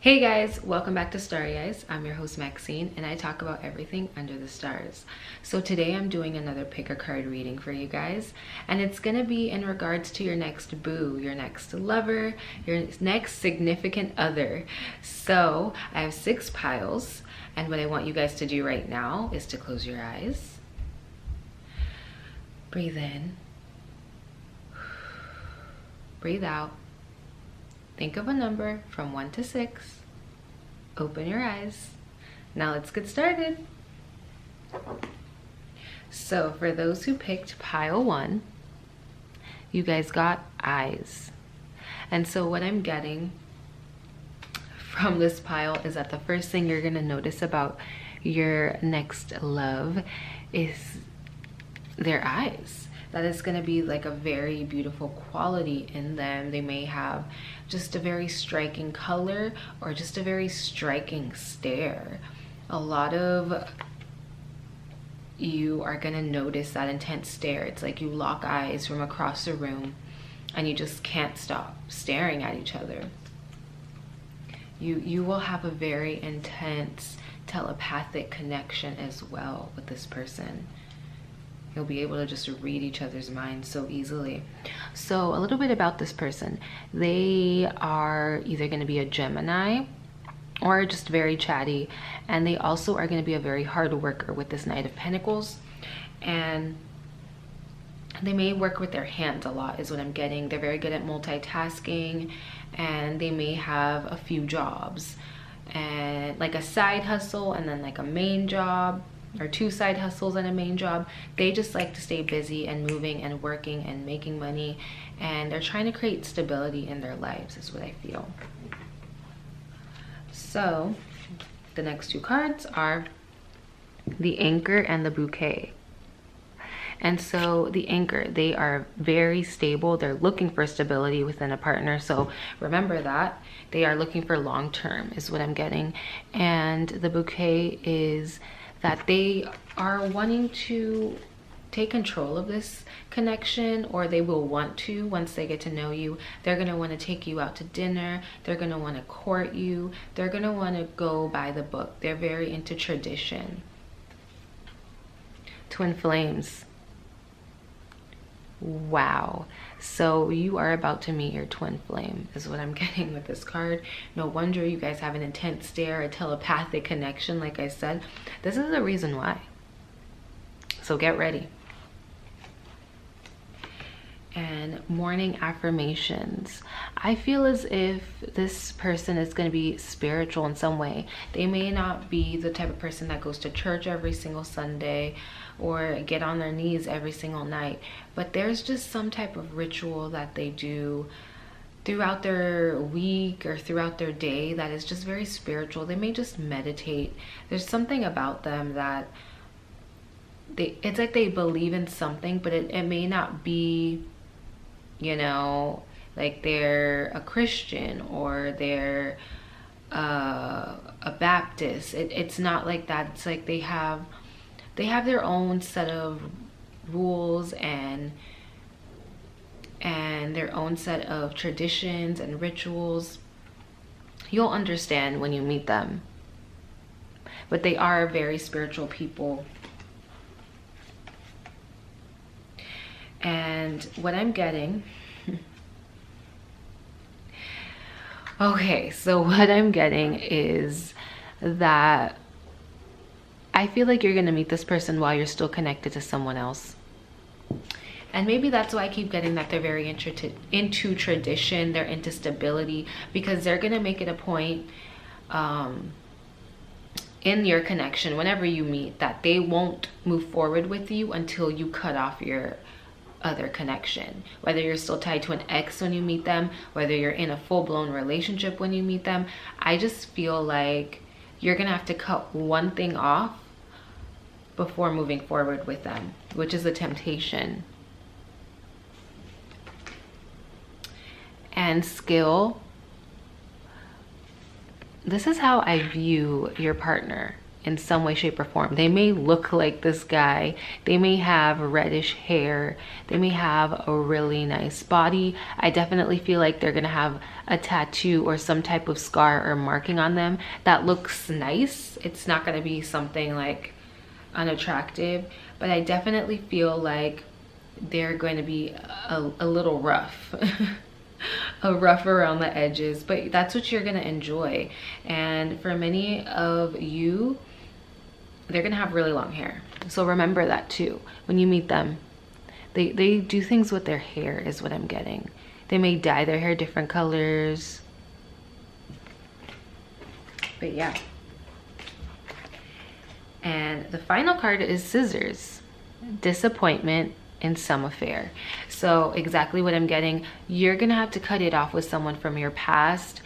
Hey guys, welcome back to Starry Eyes. I'm your host Maxine and I talk about everything under the stars. So today I'm doing another pick a card reading for you guys, and it's gonna be in regards to your next boo, your next lover, your next significant other. So I have 6 piles, and what I want you guys to do right now is to close your eyes, breathe in, breathe out. Think of a number from 1 to 6. Open your eyes. Now let's get started. So for those who picked pile 1, you guys got eyes. And so what I'm getting from this pile is that the first thing you're gonna notice about your next love is their eyes. That is going to be like a very beautiful quality in them. They may have just a very striking color or just a very striking stare. A lot of you are going to notice that intense stare. It's like you lock eyes from across the room and you just can't stop staring at each other. You will have a very intense telepathic connection as well with this person. You'll be able to just read each other's minds so easily. So a little bit about this person. They are either going to be a Gemini or just very chatty, and they also are going to be a very hard worker with this Knight of Pentacles, and they may work with their hands a lot is what I'm getting. They're very good at multitasking, and they may have a few jobs, and like a side hustle and then like a main job, or 2 side hustles and a main job. They just like to stay busy and moving and working and making money, and they're trying to create stability in their lives is what I feel. So the next 2 cards are the Anchor and the Bouquet. And so the Anchor, they are very stable. They're looking for stability within a partner. So remember that. They are looking for long term is what I'm getting. And the Bouquet is that they are wanting to take control of this connection, or they will want to once they get to know you. They're going to want to take you out to dinner. They're going to want to court you. They're going to want to go by the book. They're very into tradition. Twin flames. Wow. So you are about to meet your twin flame is what I'm getting with this card. No wonder you guys have an intense stare, a telepathic connection. Like I said, this is the reason why. So get ready. And morning affirmations. I feel as if this person is going to be spiritual in some way. They may not be the type of person that goes to church every single Sunday or get on their knees every single night, but there's just some type of ritual that they do throughout their week or throughout their day that is just very spiritual. They may just meditate. There's something about them that it's like they believe in something, but it may not be, you know, like they're a Christian or they're a Baptist. It's not like that. It's like they have their own set of rules and their own set of traditions and rituals. You'll understand when you meet them. But they are very spiritual people. And what I'm getting okay, so what I'm getting is that I feel like you're going to meet this person while you're still connected to someone else. And maybe that's why I keep getting that they're very into tradition, they're into stability, because they're going to make it a point in your connection, whenever you meet, that they won't move forward with you until you cut off your other connection. Whether you're still tied to an ex when you meet them, whether you're in a full-blown relationship when you meet them, I just feel like you're going to have to cut one thing off before moving forward with them, which is a temptation. And skill. This is how I view your partner in some way, shape, or form. They may look like this guy. They may have reddish hair. They may have a really nice body. I definitely feel like they're gonna have a tattoo or some type of scar or marking on them that looks nice. It's not gonna be something like unattractive, but I definitely feel like they're going to be a little rough. A rough around the edges, but that's what you're gonna enjoy. And for many of you, they're gonna have really long hair, so remember that too when you meet them. They do things with their hair is what I'm getting. They may dye their hair different colors, but yeah. And the final card is Scissors. Disappointment in some affair. So exactly what I'm getting. You're gonna have to cut it off with someone from your past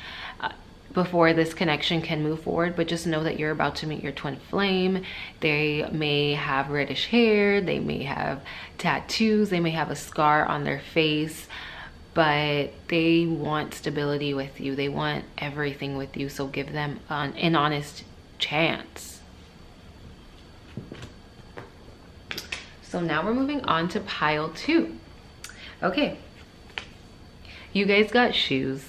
before this connection can move forward, but just know that you're about to meet your twin flame. They may have reddish hair, they may have tattoos, they may have a scar on their face, but they want stability with you. They want everything with you, so give them an honest chance. So now we're moving on to pile 2. Okay, you guys got shoes.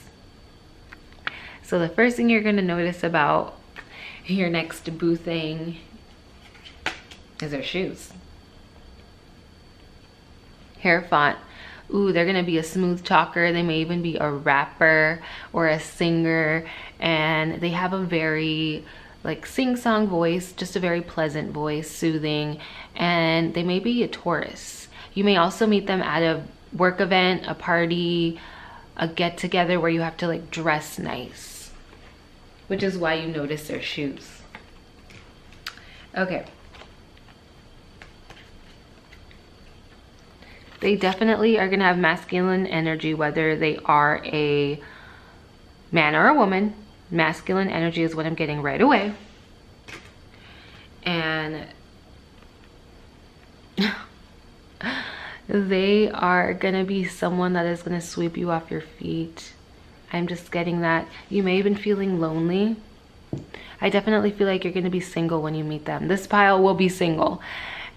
So the first thing you're gonna notice about your next boo thing is their shoes. Hair font. Ooh, they're gonna be a smooth talker. They may even be a rapper or a singer, and they have a very like sing-song voice, just a very pleasant voice, soothing, and they may be a Taurus. You may also meet them at a work event, a party, a get-together where you have to like dress nice, which is why you notice their shoes. Okay. They definitely are gonna have masculine energy, whether they are a man or a woman. Masculine energy is what I'm getting right away. And they are gonna be someone that is gonna sweep you off your feet. I'm just getting that. You may have been feeling lonely. I definitely feel like you're gonna be single when you meet them. This pile will be single.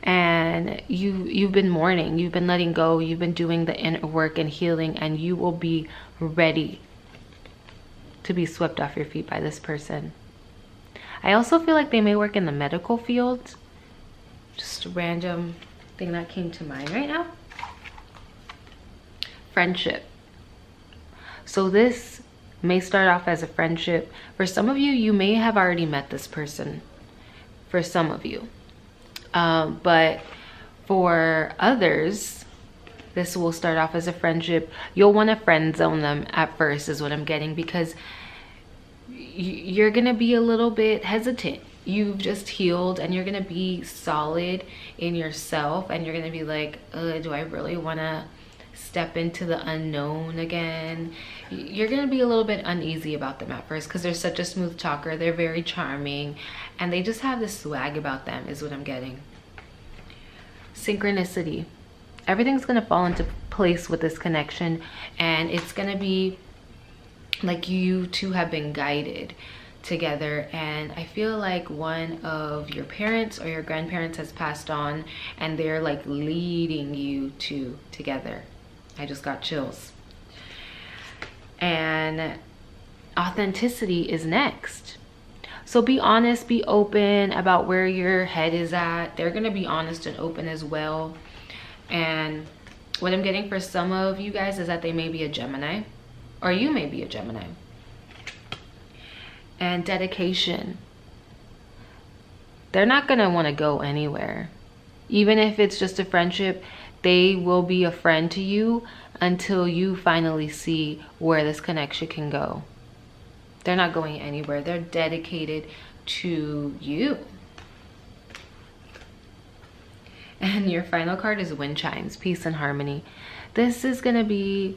And you've been mourning, you've been letting go, you've been doing the inner work and healing, and you will be ready to be swept off your feet by this person. I also feel like they may work in the medical field. Just a random thing that came to mind right now. Friendship. So this may start off as a friendship. For some of you, you may have already met this person. For some of you. But for others, this will start off as a friendship. You'll want to friend zone them at first is what I'm getting, because you're going to be a little bit hesitant. You've just healed and you're going to be solid in yourself, and you're going to be like, do I really want to step into the unknown again? You're going to be a little bit uneasy about them at first because they're such a smooth talker. They're very charming and they just have this swag about them is what I'm getting. Synchronicity. Everything's going to fall into place with this connection, and it's going to be like you two have been guided together. And I feel like one of your parents or your grandparents has passed on, and they're like leading you two together. I just got chills. And authenticity is next. So be honest, be open about where your head is at. They're going to be honest and open as well. And what I'm getting for some of you guys is that they may be a Gemini, or you may be a Gemini. And dedication. They're not going to want to go anywhere. Even if it's just a friendship, they will be a friend to you until you finally see where this connection can go. They're not going anywhere. They're dedicated to you. And your final card is Wind Chimes, Peace and Harmony. This is going to be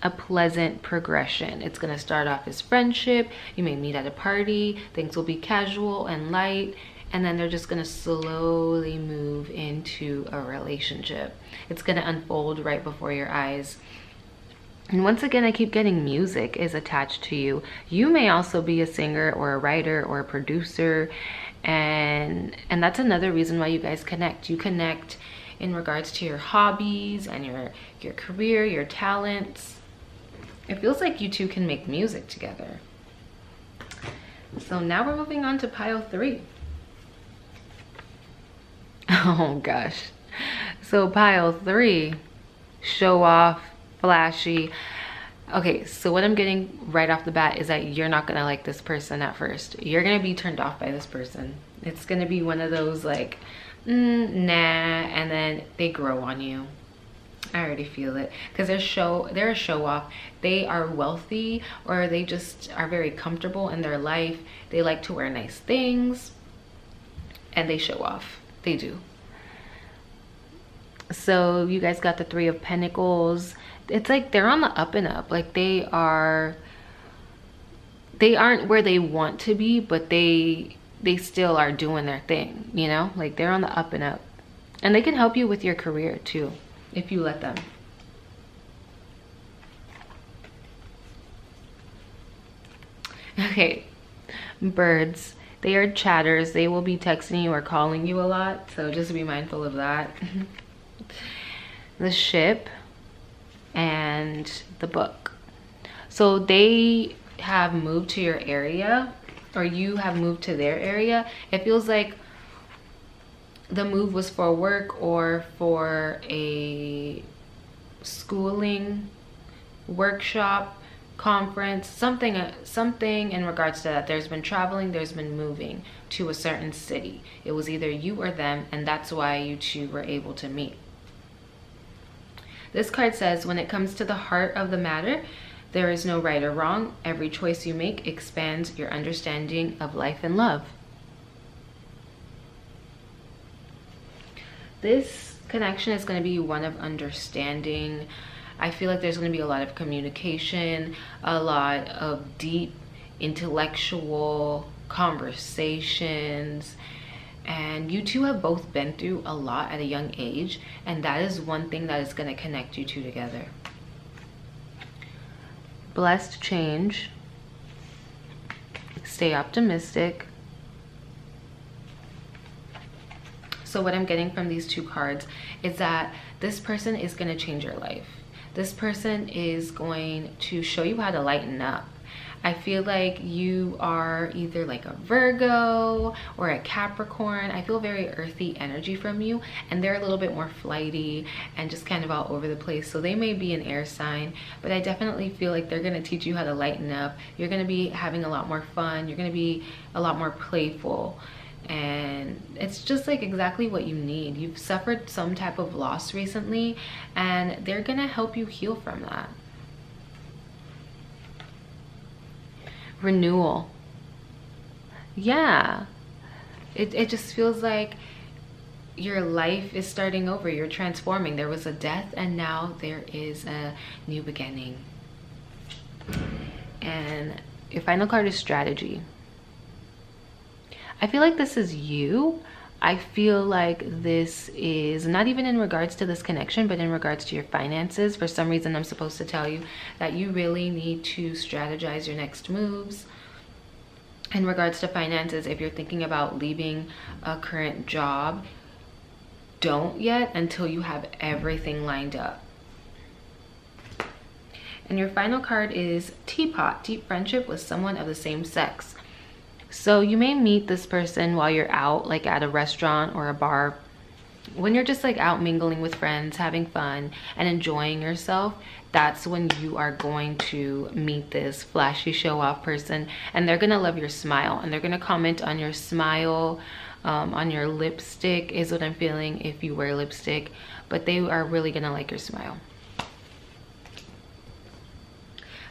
a pleasant progression. It's going to start off as friendship. You may meet at a party. Things will be casual and light. And then they're just going to slowly move into a relationship. It's going to unfold right before your eyes. And once again, I keep getting music is attached to you. You may also be a singer or a writer or a producer. And that's another reason why you guys connect. You connect in regards to your hobbies and your career, your talents. It feels like you two can make music together. So now we're moving on to pile 3. Oh gosh. So pile 3, show off, flashy. Okay, so what I'm getting right off the bat is that you're not gonna like this person at first. You're gonna be turned off by this person. It's gonna be one of those like, nah, and then they grow on you. I already feel it, because they're a show off. They are wealthy, or they just are very comfortable in their life. They like to wear nice things, and they show off. They do. So you guys got the 3 of Pentacles. It's like they're on the up and up. Like they aren't where they want to be, but they still are doing their thing, you know? Like they're on the up and up. And they can help you with your career too, if you let them. Okay, birds. They are chatters. They will be texting you or calling you a lot, so just be mindful of that. The ship and the book. So they have moved to your area, or you have moved to their area. It feels like the move was for work or for a schooling, workshop, conference, something in regards to that. There's been traveling, there's been moving to a certain city. It was either you or them, and that's why you two were able to meet. This card says, when it comes to the heart of the matter, there is no right or wrong. Every choice you make expands your understanding of life and love. This connection is going to be one of understanding. I feel like there's going to be a lot of communication, a lot of deep intellectual conversations. And you two have both been through a lot at a young age, and that is one thing that is going to connect you two together. Blessed change. Stay optimistic. So what I'm getting from these 2 cards is that this person is going to change your life. This person is going to show you how to lighten up. I feel like you are either like a Virgo or a Capricorn. I feel very earthy energy from you, and they're a little bit more flighty and just kind of all over the place. So they may be an air sign, but I definitely feel like they're going to teach you how to lighten up. You're going to be having a lot more fun. You're going to be a lot more playful. And it's just like exactly what you need. You've suffered some type of loss recently, and they're going to help you heal from that. Renewal. Yeah, it just feels like your life is starting over. You're transforming. There was a death, and now there is a new beginning. And your final card is strategy. I feel like this is you. I feel like this is not even in regards to this connection, but in regards to your finances. For some reason, I'm supposed to tell you that you really need to strategize your next moves. In regards to finances, if you're thinking about leaving a current job, don't yet until you have everything lined up. And your final card is Teapot, deep friendship with someone of the same sex. So you may meet this person while you're out, like at a restaurant or a bar. When you're just like out mingling with friends, having fun and enjoying yourself, that's when you are going to meet this flashy show off person, and they're gonna love your smile, and they're gonna comment on your smile, on your lipstick is what I'm feeling if you wear lipstick, but they are really gonna like your smile.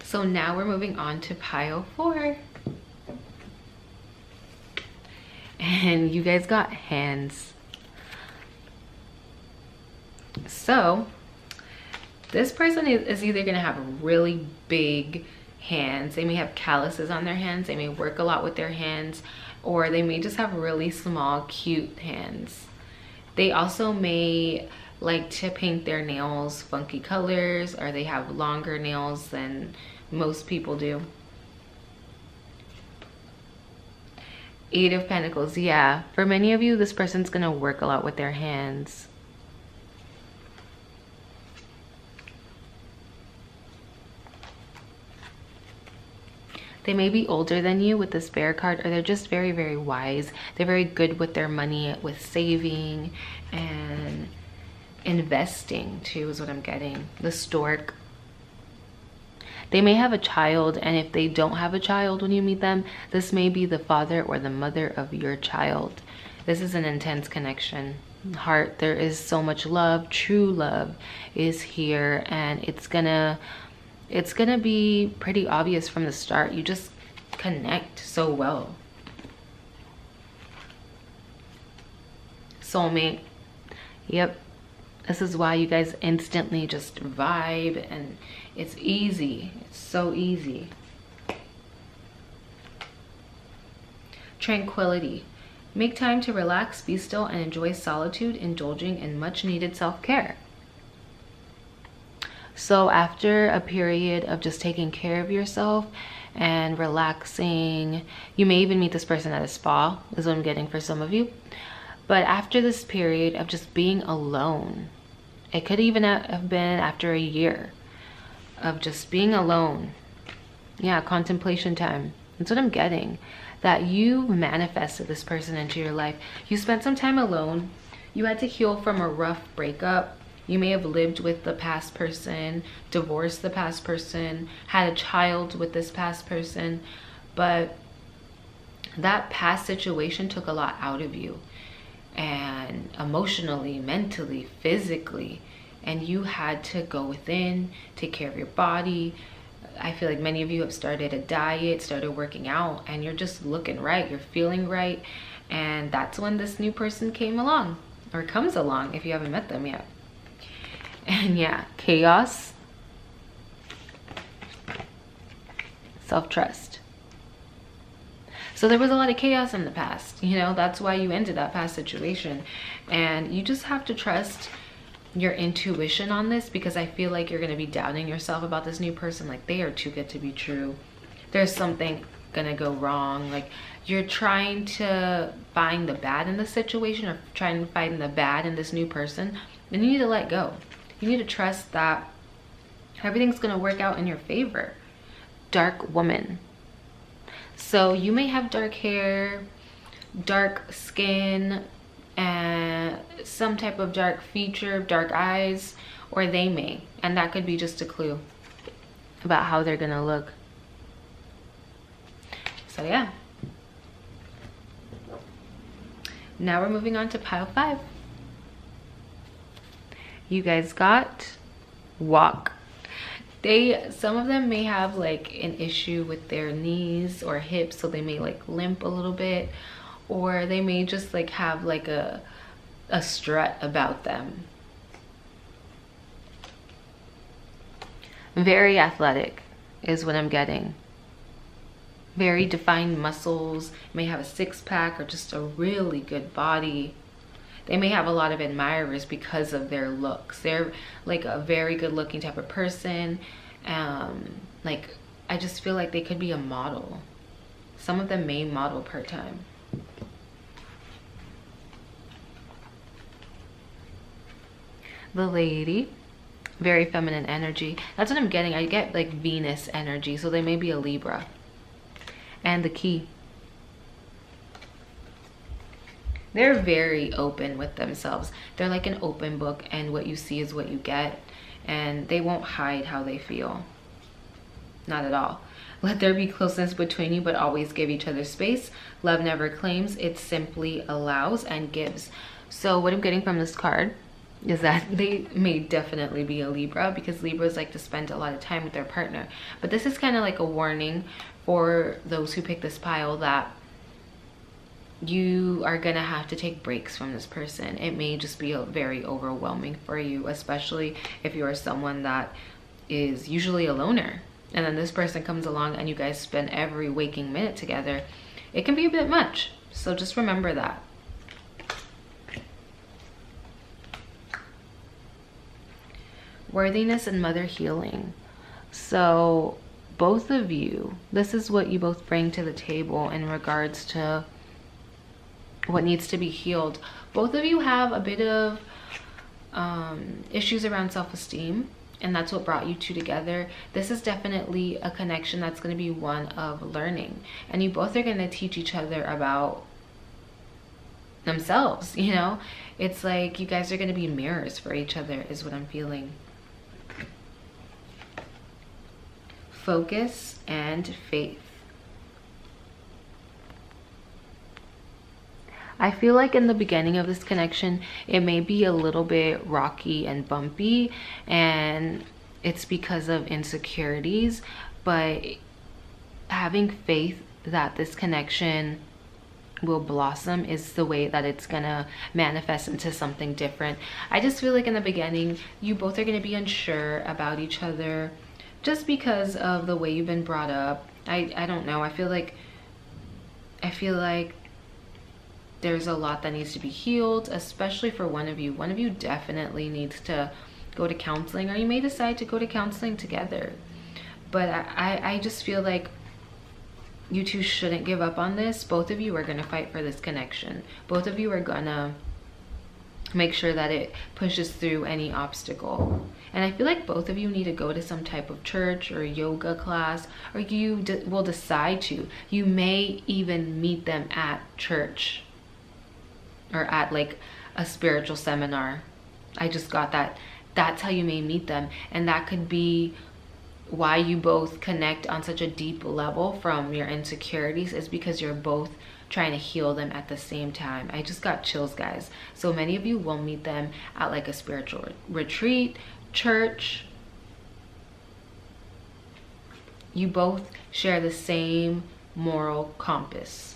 So now we're moving on to pile 4. And you guys got hands. So this person is either going to have really big hands. They may have calluses on their hands. They may work a lot with their hands, or they may just have really small, cute hands. They also may like to paint their nails funky colors, or they have longer nails than most people do. Eight of Pentacles. Yeah, for many of you, this person's gonna work a lot with their hands. They may be older than you with this Bear card, or they're just very, very wise. They're very good with their money, with saving and investing too, is what I'm getting. The Stork. They may have a child, and if they don't have a child when you meet them, this may be the father or the mother of your child. This is an intense connection. Heart, there is so much love. True love is here, and it's gonna be pretty obvious from the start. You just connect so well. Soulmate. Yep. This is why you guys instantly just vibe, and it's easy. It's so easy. Tranquility. Make time to relax, be still, and enjoy solitude, indulging in much needed self-care. So after a period of just taking care of yourself and relaxing, you may even meet this person at a spa, is what I'm getting for some of you. But after this period of just being alone, it could even have been after a year of just being alone. Yeah, contemplation time. That's what I'm getting. That you manifested this person into your life. You spent some time alone. You had to heal from a rough breakup. You may have lived with the past person, divorced the past person, had a child with this past person, but that past situation took a lot out of you, and emotionally, mentally, physically, and you had to go within, take care of your body. I feel like many of you have started a diet, started working out, and you're just looking right, you're feeling right, and that's when this new person came along, or comes along if you haven't met them yet. And yeah, chaos, self-trust. So there was a lot of chaos in the past, you know, that's why you ended that past situation. And you just have to trust your intuition on this, because I feel like you're going to be doubting yourself about this new person. Like, they are too good to be true. There's something going to go wrong. Like, you're trying to find the bad in the situation, or trying to find the bad in this new person. And you need to let go. You need to trust that everything's going to work out in your favor. Dark woman. So you may have dark hair, dark skin, and some type of dark feature, dark eyes, or they may. And that could be just a clue about how they're going to look. So yeah. Now we're moving on to pile 5. You guys got walk. Some of them may have like an issue with their knees or hips, so they may like limp a little bit, or they may just like have like a strut about them. Very athletic is what I'm getting. Very defined muscles, may have a six-pack or just a really good body. They may have a lot of admirers because of their looks. They're like a very good looking type of person. Like, I just feel like they could be a model. Some of them may model part-time. The lady, very feminine energy. That's what I'm getting. I get like Venus energy, so they may be a Libra. And the key. They're very open with themselves. They're like an open book, and what you see is what you get, and they won't hide how they feel. Not at all. Let there be closeness between you, but always give each other space. Love never claims, it simply allows and gives. So what I'm getting from this card is that they may definitely be a Libra, because Libras like to spend a lot of time with their partner. But this is kind of like a warning for those who pick this pile that you are gonna have to take breaks from this person. It may just be very overwhelming for you, especially if you're someone that is usually a loner, and then this person comes along and you guys spend every waking minute together. It can be a bit much, so just remember that. Worthiness and mother healing. So both of you, this is what you both bring to the table in regards to what needs to be healed. Both of you have a bit of issues around self-esteem, and that's what brought you two together. This is definitely a connection that's going to be one of learning, and you both are going to teach each other about themselves, you know? It's like you guys are going to be mirrors for each other is what I'm feeling. Focus and faith. I feel like in the beginning of this connection, it may be a little bit rocky and bumpy, and it's because of insecurities, but having faith that this connection will blossom is the way that it's gonna manifest into something different. I just feel like in the beginning, you both are gonna be unsure about each other just because of the way you've been brought up. I don't know. I feel like there's a lot that needs to be healed, especially for one of you. One of you definitely needs to go to counseling, or you may decide to go to counseling together. But I just feel like you two shouldn't give up on this. Both of you are gonna fight for this connection. Both of you are gonna make sure that it pushes through any obstacle. And I feel like both of you need to go to some type of church or yoga class, or you will decide to. You may even meet them at church or at like a spiritual seminar. I just got that. That's how you may meet them. And that could be why you both connect on such a deep level from your insecurities, is because you're both trying to heal them at the same time. I just got chills, guys. So many of you will meet them at like a spiritual retreat, church. You both share the same moral compass.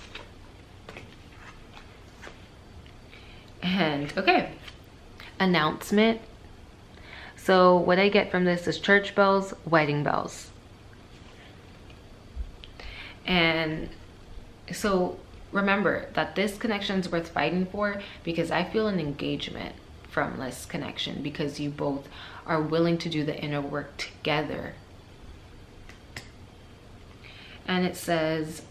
And okay, announcement. So what I get from this is church bells, wedding bells. And so remember that this connection is worth fighting for, because I feel an engagement from this connection, because you both are willing to do the inner work together. And it says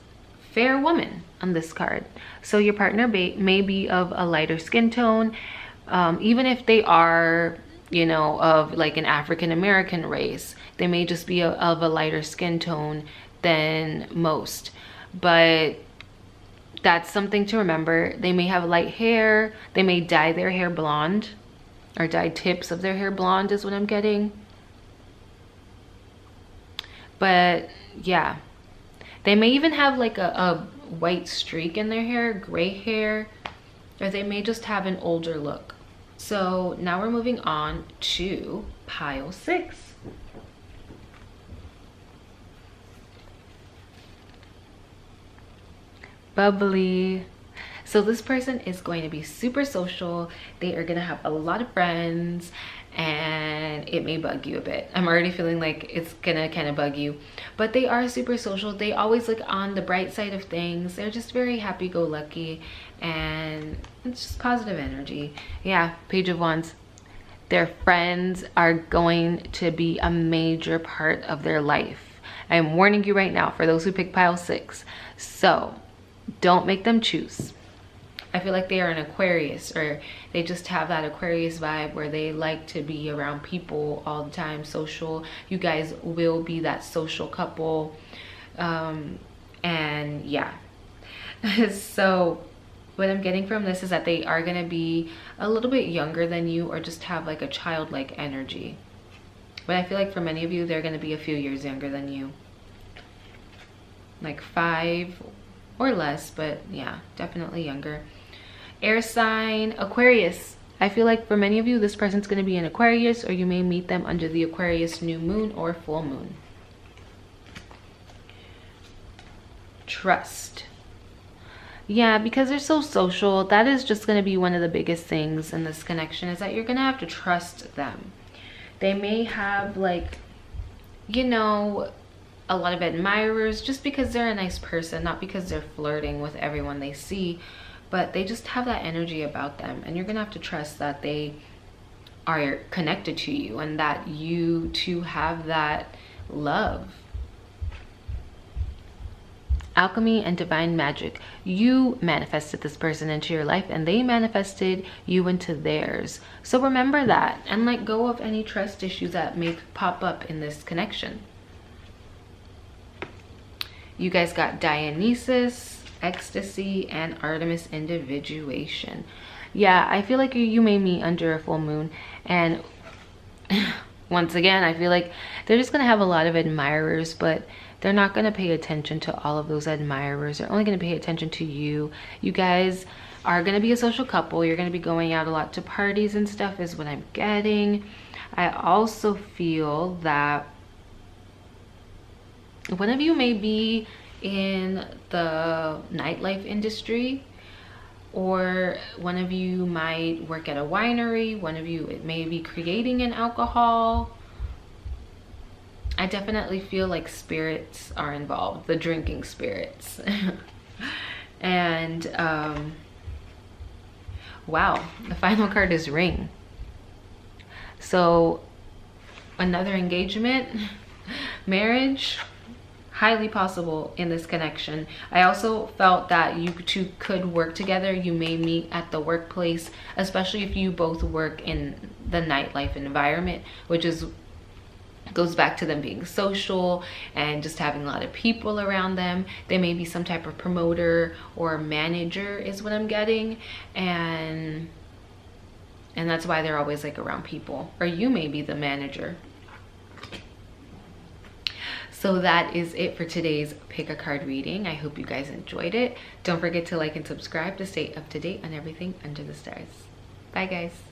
fair woman on this card. So your partner may be of a lighter skin tone, even if they are, you know, of like an African American race. They may just be of a lighter skin tone than most, but that's something to remember. They may have light hair. They may dye their hair blonde, or dye tips of their hair blonde is what I'm getting. But yeah, they may even have like a white streak in their hair, gray hair, or they may just have an older look. So now we're moving on to pile 6. Bubbly. So this person is going to be super social. They are going to have a lot of friends, and it may bug you a bit. I'm already feeling like it's gonna kind of bug you, but they are super social. They always look on the bright side of things. They're just very happy-go-lucky, and it's just positive energy. Yeah, Page of Wands. Their friends are going to be a major part of their life. I'm warning you right now for those who pick pile 6. So don't make them choose. I feel like they are an Aquarius, or they just have that Aquarius vibe where they like to be around people all the time, social. You guys will be that social couple. And yeah. So what I'm getting from this is that they are going to be a little bit younger than you, or just have like a childlike energy. But I feel like for many of you, they're going to be a few years younger than you. Like 5 or less, but yeah, definitely younger. Air sign, Aquarius. I feel like for many of you, this person's going to be an Aquarius, or you may meet them under the Aquarius new moon or full moon. Trust. Yeah, because they're so social, that is just going to be one of the biggest things in this connection, is that you're going to have to trust them. They may have like, you know, a lot of admirers just because they're a nice person, not because they're flirting with everyone they see, but they just have that energy about them, and you're gonna have to trust that they are connected to you, and that you two have that love. alchemy and divine magic. You manifested this person into your life and they manifested you into theirs. So remember that and let go of any trust issues that may pop up in this connection. You guys got Dionysus, ecstasy, and Artemis individuation. Yeah, I feel like you may meet under a full moon, and once again, I feel like they're just gonna have a lot of admirers, but they're not gonna pay attention to all of those admirers. They're only gonna pay attention to you. You guys are gonna be a social couple. You're gonna be going out a lot to parties and stuff is what I'm getting. I also feel that one of you may be in the nightlife industry, or one of you might work at a winery. One of you, it may be creating an alcohol. I definitely feel like spirits are involved, the drinking spirits. And wow, the final card is ring. So another engagement, marriage, highly possible in this connection. I also felt that you two could work together. You may meet at the workplace, especially if you both work in the nightlife environment, which goes back to them being social and just having a lot of people around them. They may be some type of promoter or manager is what I'm getting, and that's why they're always like around people. Or you may be the manager. So that is it for today's pick a card reading. I hope you guys enjoyed it. Don't forget to like and subscribe to stay up to date on everything under the stars. Bye guys.